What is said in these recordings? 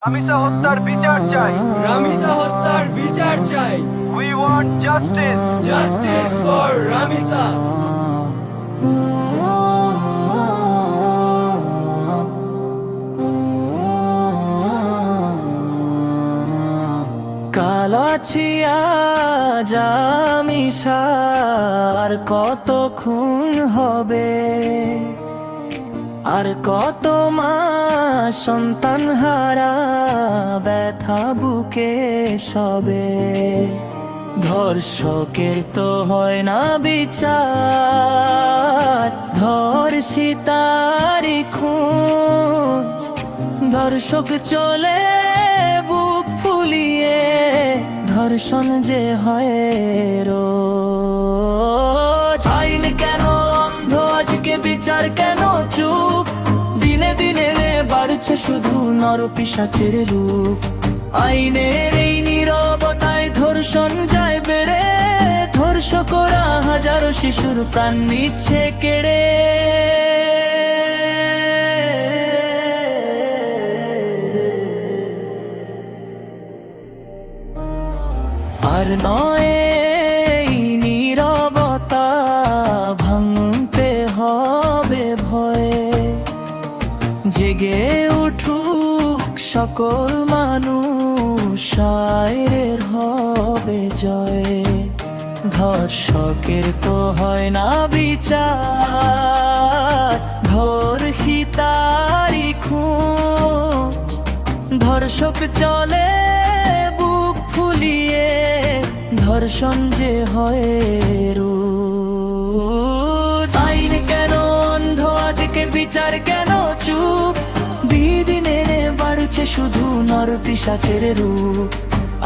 রামিসা হত্যার বিচার চাই। রামিসা হত্যার বিচার চাই। We want justice. Justice for Ramisa. কালাছিয়া জামিসার কত খুন হবে, আর কত মা সন্তান হারা ব্যথা বুকে সবে। ধর্ষকের তো হয় না বিচার, ধর্ষিতারি খোঁজ। ধর্ষক চলে বুক ফুলিয়ে, ধর্ষণ যে হয় রোজ। আইন কেন অন্ধ, আজকে বিচার কেন চুপ? দিনে দিনে বাড়ছে শুধু নরপিশাচের রূপ। আইনের এই নীরবতায় ধর্ষণ যায় বেড়ে, ধর্ষকরা হাজারো শিশুর প্রাণ নিচ্ছে কেড়ে। আর নয় এই নীরবতা ভাঙতে হবে ভয়ে। জেগে উঠুক সকল মানুষ, শায়ের হবে জয়। ধর্ষকের তো হয় না বিচার, ধর্ষিতারি খোঁজ। ধর্ষক চলে বুক ফুলিয়ে, ধর্ষণ যে হয় রোজ। আইন কেন অন্ধ, আজকে বিচার কেন চুপ? দিনে বাড়ছে শুধু নরপিশাচের রূপ।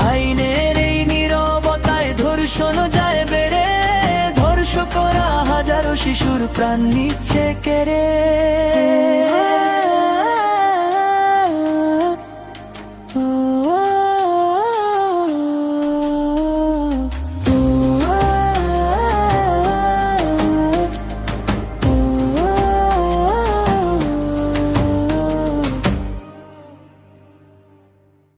আইনের এই নীরবতায় ধর্ষণ যায় বেড়ে, ধর্ষকরা হাজারো শিশুর প্রাণ নিচ্ছে কেড়ে।